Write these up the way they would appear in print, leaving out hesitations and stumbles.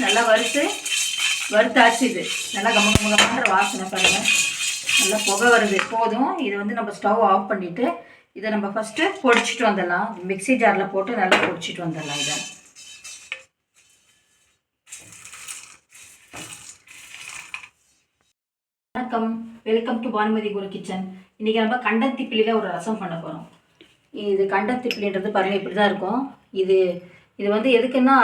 நல்லா வறுத்தாச்சு. இது நல்லா கமகமகமான வாசனை பாருங்கள். நல்லா புகை வருது. போதும். இதை வந்து நம்ம ஸ்டவ் ஆஃப் பண்ணிவிட்டு இதை நம்ம ஃபஸ்ட்டு பொடிச்சிட்டு வந்துடலாம். மிக்ஸி ஜாரில் போட்டு நல்லா பொடிச்சிட்டு வந்துடலாம். இதை வணக்கம், welcome to Bhanumathi Guru kitchen. இன்றைக்கி நம்ம கண்டத்திப்பிலியில் ஒரு ரசம் பண்ண போகிறோம். இது கண்டத்திப்பிலின்றது பாருங்கள் இப்படி தான் இருக்கும். இது வந்து எதுக்குன்னா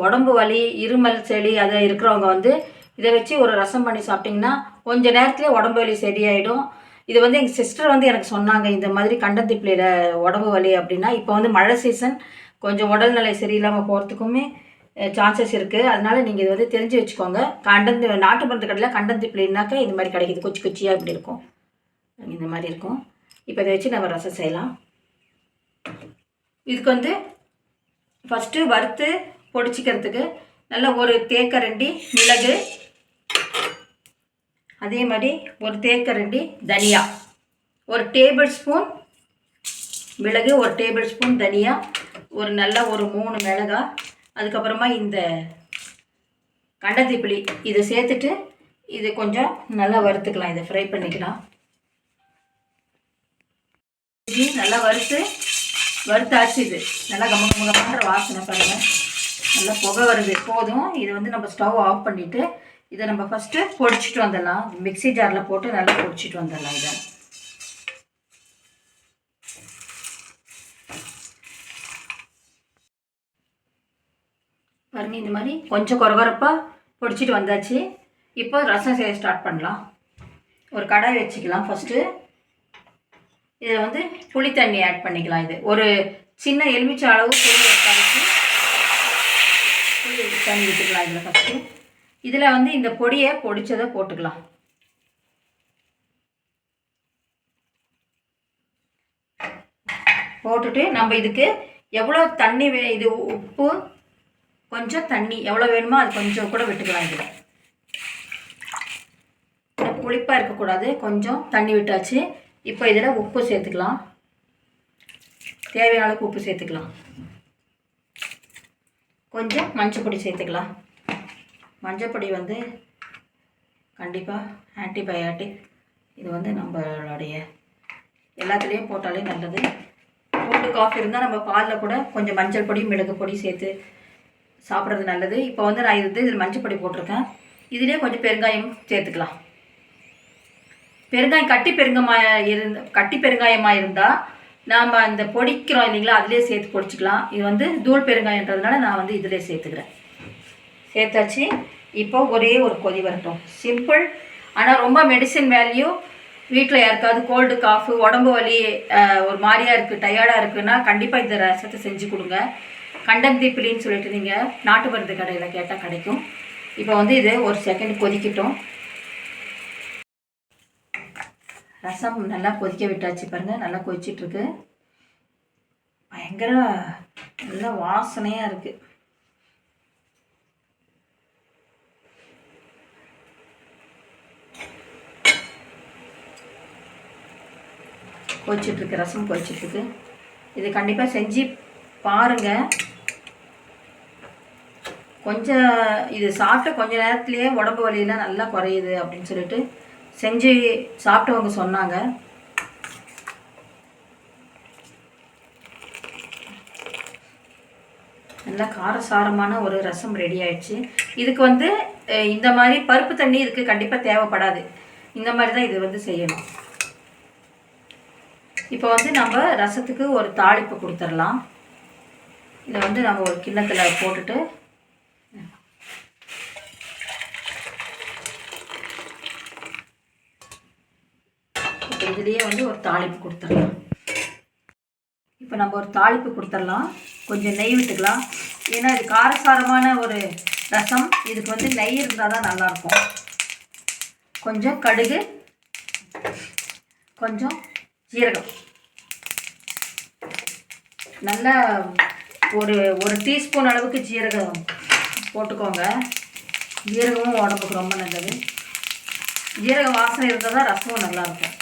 உடம்பு வலி, இருமல், சளி அதை இருக்கிறவங்க வந்து இதை வச்சு ஒரு ரசம் பண்ணி சாப்பிட்டிங்கன்னா கொஞ்சம் நேரத்துலேயே உடம்பு வலி சரியாயிடும். இது வந்து எங்கள் சிஸ்டர் வந்து எனக்கு சொன்னாங்க, இந்த மாதிரி கண்டத்திப்பிலியில் உடம்பு வலி அப்படின்னா இப்போ வந்து மழை சீசன், கொஞ்சம் உடல்நிலை சரியில்லாமல் போகிறதுக்குமே சான்சஸ் இருக்குது. அதனால் நீங்கள் இது வந்து தெரிஞ்சு வச்சுக்கோங்க. நாட்டு மருந்து கடையில் கண்டத்திப்பிலின்னாக்கா இந்த மாதிரி கிடைக்கிது. கொச்சி கொச்சியாக இப்படி இருக்கும், இந்த மாதிரி இருக்கும். இப்போ இதை வச்சு நம்ம ரசம் செய்யலாம். இதுக்கு வந்து ஃபஸ்ட்டு வறுத்து பொடிச்சிக்கிறதுக்கு நல்லா ஒரு தேக்கரண்டி மிளகு, அதே மாதிரி ஒரு தேக்கரண்டி தனியா, ஒரு டேபிள் ஸ்பூன் மிளகு, ஒரு டேபிள் ஸ்பூன் தனியா, ஒரு 3 மிளகாய், அதுக்கப்புறமா இந்த கண்டத்திப்பிலி இதை சேர்த்துட்டு இது கொஞ்சம் நல்லா வறுத்துக்கலாம். இதை ஃப்ரை பண்ணிக்கலாம். நல்லா வறுத்தாச்சு. இது நல்லா கமகமகமான வாசனை பாருங்கள். நல்லா புகை வருது. போதும். இதை வந்து நம்ம ஸ்டவ் ஆஃப் பண்ணிவிட்டு இதை நம்ம ஃபஸ்ட்டு பொடிச்சிட்டு வந்துடலாம். மிக்ஸி ஜாரில் போட்டு நல்லா பொடிச்சிட்டு வந்துடலாம். இதை பாருங்கள், இந்த மாதிரி கொஞ்சம் கொரகொரப்பாக பொடிச்சிட்டு வந்தாச்சு. இப்போ ரசம் செய்ய ஸ்டார்ட் பண்ணலாம். ஒரு கடாய் வச்சுக்கலாம். ஃபஸ்ட்டு இதை வந்து புளி தண்ணி ஆட் பண்ணிக்கலாம். இது ஒரு சின்ன எலுமிச்சை அளவு புளி கரைச்சி புளி தண்ணி விட்டுக்கலாம். இதில் ஃபஸ்ட்டு இதில் வந்து இந்த பொடியை பொடிச்சதை போட்டுக்கலாம். போட்டுட்டு நம்ம இதுக்கு எவ்வளோ தண்ணி இது உப்பு கொஞ்சம் தண்ணி எவ்வளோ வேணுமோ அது கொஞ்சம் கூட விட்டுக்கலாம். இதில் புளிப்பாக இருக்கக்கூடாது, கொஞ்சம் தண்ணி விட்டாச்சு. இப்போ இதில் உப்பு சேர்த்துக்கலாம். தேவையான அளவுக்கு உப்பு சேர்த்துக்கலாம். கொஞ்சம் மஞ்சப்பொடி சேர்த்துக்கலாம். மஞ்சப்பொடி வந்து கண்டிப்பாக ஆன்டிபயாட்டிக். இது வந்து நம்மளுடைய எல்லாத்துலேயும் போட்டாலே நல்லது. கோல்டு காஃபி இருந்தால் நம்ம பாலில் கூட கொஞ்சம் மஞ்சள் பொடி, மிளகு பொடி சேர்த்து சாப்பிட்றது நல்லது. இப்போ வந்து நான் இதில் மஞ்சள் பொடி போட்டிருக்கேன். இதிலே கொஞ்சம் பெருங்காயம் சேர்த்துக்கலாம். பெருங்காயம் கட்டி பெருங்காயமாக இருந்தால் நாம் அந்த பொடிக்கிறோம் இல்லைங்களா, அதிலே சேர்த்து பொடிச்சிக்கலாம். இது வந்து தூள் பெருங்காயன்றதுனால நான் வந்து இதிலே சேர்த்துக்கிறேன். சேர்த்தாச்சு. இப்போ ஒரே ஒரு கொதி வரட்டும். சிம்பிள். ஆனால் ரொம்ப மெடிசின் வேல்யூ. வீட்டில் யாருக்காவது கோல்டு காஃபு, உடம்பு வலி, ஒரு மாதிரியாக இருக்குது, டயர்டாக இருக்குன்னா கண்டிப்பாக இந்த ரசத்தை செஞ்சு கொடுங்க. கண்டத்திப்பிலின்னு சொல்லிட்டு நீங்கள் நாட்டு மருந்து கடையில் கேட்டால் கிடைக்கும். இப்போ வந்து இது ஒரு செகண்ட் கொதிக்கட்டும். ரசம் நல்லா கொதிக்க விட்டாச்சு. பாருங்கள், நல்லா கொதிச்சிட்ருக்கு. பயங்கர நல்ல வாசனையாக இருக்குது. கொதிச்சிட்ருக்கு, ரசம் கொதிச்சிட்ருக்கு. இது கண்டிப்பாக செஞ்சு பாருங்கள். கொஞ்சம் இது சாப்பிட்ட கொஞ்சம் நேரத்துலேயே உடம்பு வலியெல்லாம் நல்லா குறையுது அப்படின்னு சொல்லிட்டு செஞ்சு சாப்பிட்டவங்க சொன்னாங்க. நல்லா காரசாரமான ஒரு ரசம் ரெடி ஆயிடுச்சு. இதுக்கு வந்து இந்த மாதிரி பருப்பு தண்ணி இதுக்கு கண்டிப்பாக தேவைப்படாது. இந்த மாதிரி தான் இது வந்து செய்யணும். இப்போ வந்து நம்ம ரசத்துக்கு ஒரு தாளிப்பு கொடுத்துடலாம். இதை வந்து நம்ம ஒரு கிண்ணத்தில் போட்டுட்டு இதுலேயே வந்து ஒரு தாளிப்பு கொடுத்துடலாம். இப்போ நம்ம ஒரு தாளிப்பு கொடுத்துடலாம். கொஞ்சம் நெய் விட்டுக்கலாம். ஏன்னா இது காரசாரமான ஒரு ரசம். இதுக்கு வந்து நெய் இருந்தால் தான் நல்லாயிருக்கும். கொஞ்சம் கடுகு, கொஞ்சம் ஜீரகம், நல்லா ஒரு டீஸ்பூன் அளவுக்கு ஜீரகம் போட்டுக்கோங்க. ஜீரகமும் உடம்புக்கு ரொம்ப நல்லது. ஜீரக வாசனை இருந்தால் தான் ரசமும் நல்லாயிருக்கும்.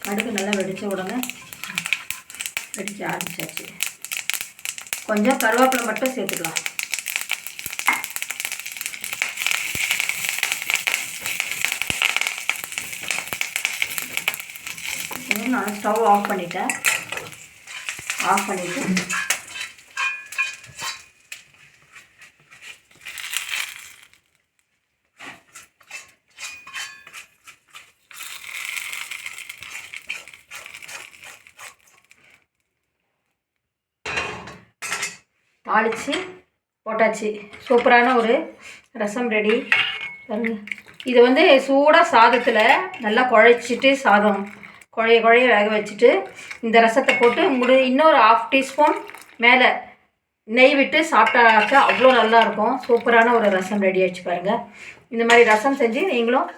கடுகு நல்லா வெடித்த உடனே வெடித்து ஆரம்பிச்சாச்சு. கொஞ்சம் கருவேப்பிலை மட்டும் சேர்த்துக்கலாம். நான் ஸ்டவ் ஆஃப் பண்ணிவிட்டு தாளித்து போட்டாச்சு. சூப்பரான ஒரு ரசம் ரெடி. இது வந்து சூடாக சாதத்தில் நல்லா குழைச்சிட்டு குழைய வேக வச்சுட்டு இந்த ரசத்தை போட்டு இன்னொரு 1/2 டீஸ்பூன் மேலே நெய் விட்டு சாப்பிட்டாக்க அவ்வளோ நல்லாயிருக்கும். சூப்பரான ஒரு ரசம் ரெடி ஆகிடுச்சு பாருங்கள். இந்த மாதிரி ரசம் செஞ்சு நீங்களும்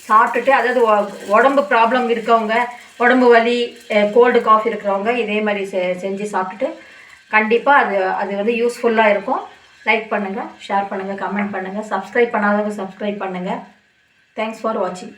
சாப்பிட்டுட்டு, அதாவது உடம்பு ப்ராப்ளம் இருக்கவங்க, உடம்பு வலி, கோல்டு காஃப் இருக்கிறவங்க இதே மாதிரி செஞ்சு சாப்பிட்டுட்டு கண்டிப்பாக அது வந்து யூஸ்ஃபுல்லாக இருக்கும். லைக் பண்ணுங்கள், ஷேர் பண்ணுங்கள், கமெண்ட் பண்ணுங்கள். சப்ஸ்கிரைப் பண்ணாதவங்க சப்ஸ்கிரைப் பண்ணுங்கள். தேங்க்ஸ் ஃபார் வாட்சிங்.